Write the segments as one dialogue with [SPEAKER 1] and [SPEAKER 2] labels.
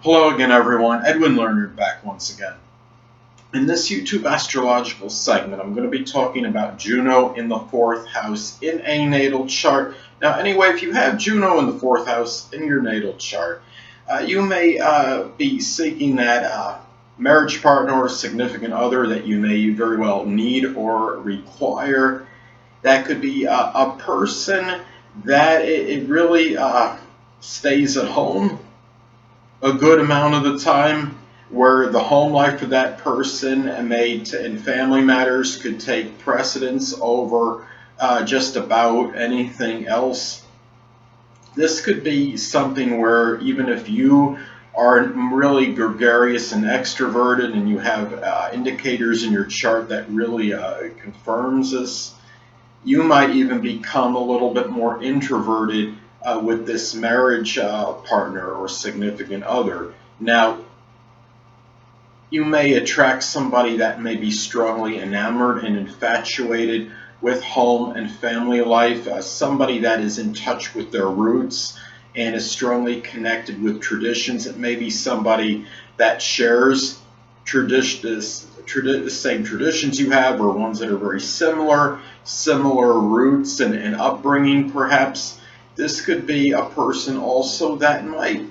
[SPEAKER 1] Hello again, everyone. Edwin Learnard back once again. In this YouTube astrological segment, I'm going to be talking about Juno in the 4th house in a natal chart. Now, anyway, if you have Juno in the 4th house in your natal chart, you may be seeking that marriage partner or significant other that you may very well need or require. That could be a person that it really stays at home a good amount of the time, where the home life of that person and family matters could take precedence over just about anything else. This could be something where even if you are really gregarious and extroverted and you have indicators in your chart that really confirms this, you might even become a little bit more introverted with this marriage partner or significant other. Now, you may attract somebody that may be strongly enamored and infatuated with home and family life, somebody that is in touch with their roots and is strongly connected with traditions. It may be somebody that shares the same traditions you have, or ones that are very similar roots and upbringing perhaps. This could be a person also that might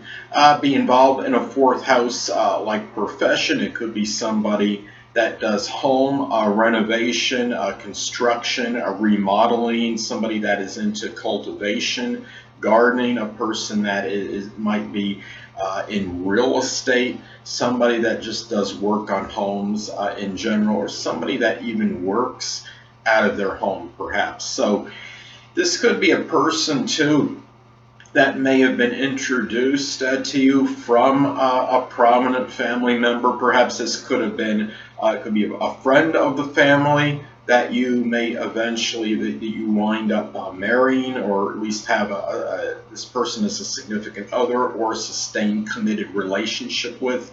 [SPEAKER 1] be involved in a 4th house like profession. It could be somebody that does home renovation, construction, remodeling, somebody that is into cultivation, gardening, a person that might be in real estate, somebody that just does work on homes in general, or somebody that even works out of their home perhaps. So this could be a person too that may have been introduced to you from a prominent family member. Perhaps this could have been, it could be a friend of the family that you may eventually, that you wind up marrying, or at least have this person as a significant other or a sustained committed relationship with.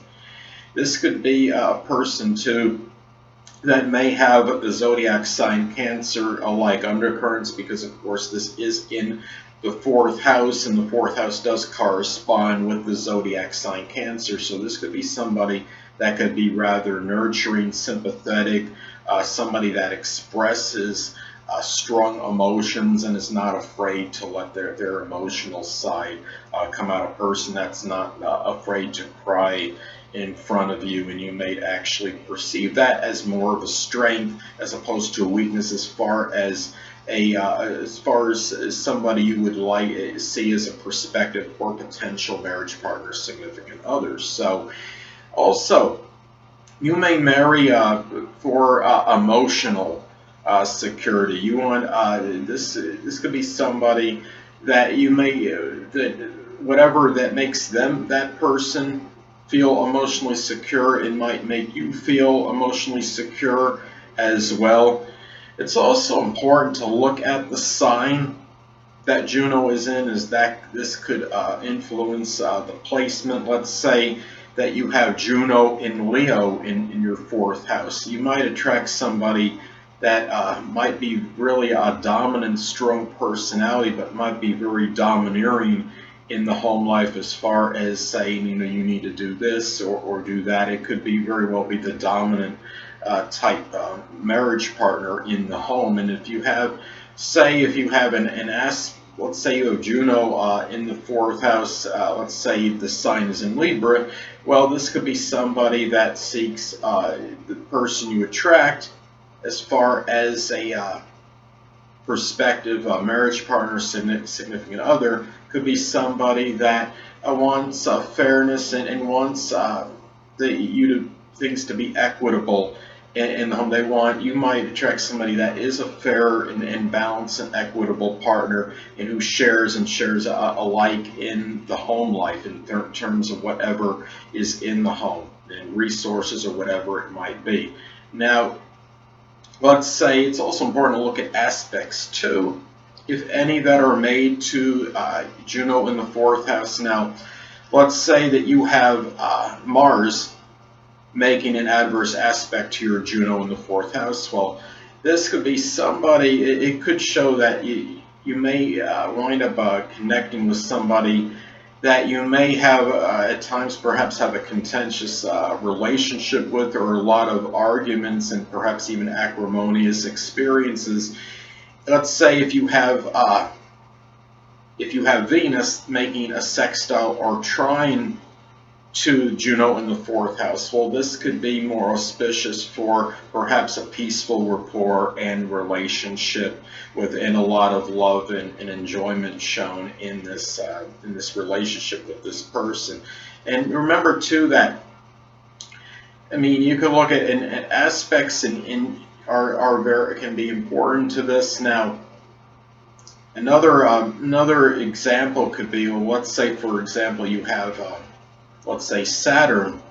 [SPEAKER 1] This could be a person too that may have the zodiac sign Cancer-like undercurrents, because of course this is in the 4th house, and the 4th house does correspond with the zodiac sign Cancer. So this could be somebody that could be rather nurturing, sympathetic, somebody that expresses strong emotions and is not afraid to let their emotional side come out. A person that's not afraid to cry in front of you, and you may actually perceive that as more of a strength as opposed to a weakness, as far as somebody you would see as a prospective or potential marriage partner, significant others. So also, you may marry for emotional security. You want this could be somebody that you may whatever that makes that person feel emotionally secure, it might make you feel emotionally secure as well. It's also important to look at the sign that Juno is in, is that this could influence the placement. Let's say that you have Juno in Leo in your 4th house. You might attract somebody that might be really a dominant, strong personality, but might be very domineering in the home life, as far as saying, you need to do this or do that. It could be very well be the dominant type marriage partner in the home. And if you have, let's say you have Juno in the 4th house, let's say the sign is in Libra, well, this could be somebody that seeks the person you attract as far as a prospective marriage partner, significant other, could be somebody that wants fairness and wants things to be equitable in the home. You might attract somebody that is a fair and balanced and equitable partner, and who shares alike in the home life in terms of whatever is in the home and resources or whatever it might be. Now, let's say it's also important to look at aspects too, if any, that are made to Juno in the 4th house. Now, let's say that you have Mars making an adverse aspect to your Juno in the 4th house. Well, this could be somebody, it could show that you may wind up connecting with somebody that you may have at times perhaps have a contentious relationship with, or a lot of arguments and perhaps even acrimonious experiences. Let's say if you have Venus making a sextile or trine to Juno in the fourth house, well, this could be more auspicious for perhaps a peaceful rapport and relationship, within a lot of love and enjoyment shown in this relationship with this person. And remember too that, I mean, you can look at and aspects and are very, can be important to this. Now, another example could be, well, let's say for example you have let's say Saturn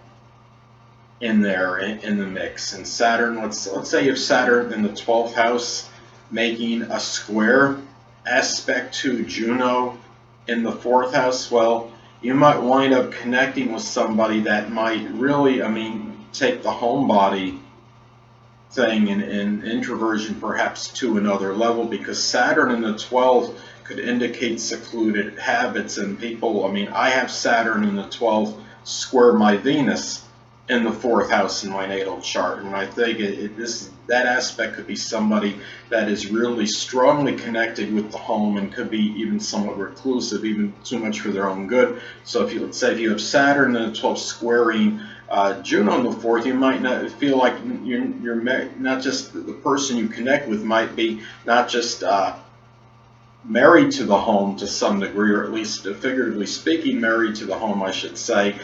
[SPEAKER 1] in there in the mix, and Saturn, let's say you have Saturn in the 12th house making a square aspect to Juno in the 4th house. Well, you might wind up connecting with somebody that might really, I mean, take the homebody thing and introversion perhaps to another level, because Saturn in the 12th could indicate secluded habits and people. I mean, I have Saturn in the 12th square my Venus in the 4th house in my natal chart, and I think that aspect could be somebody that is really strongly connected with the home and could be even somewhat reclusive, even too much for their own good. So if you, let's say if you have Saturn in the 12th squaring Juno in the 4th, you might not feel like you're not just the person you connect with might be not just married to the home to some degree, or at least figuratively speaking, married to the home, I should say.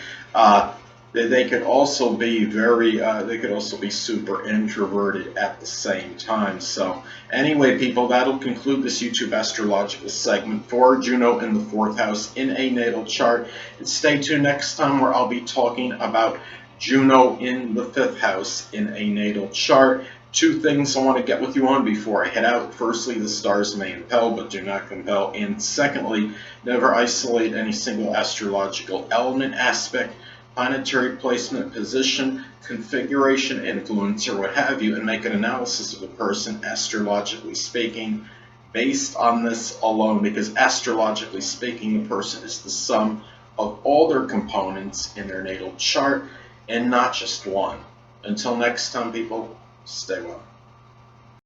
[SPEAKER 1] They could also be they could also be super introverted at the same time. So anyway, people, that'll conclude this YouTube astrological segment for Juno in the 4th house in a natal chart. And stay tuned next time, where I'll be talking about Juno in the 5th house in a natal chart. Two things I want to get with you on before I head out. Firstly, the stars may impel, but do not compel. And secondly, never isolate any single astrological element, aspect, planetary placement, position, configuration, influence, or what have you, and make an analysis of the person, astrologically speaking, based on this alone, because astrologically speaking, the person is the sum of all their components in their natal chart, and not just one. Until next time, people, stay well.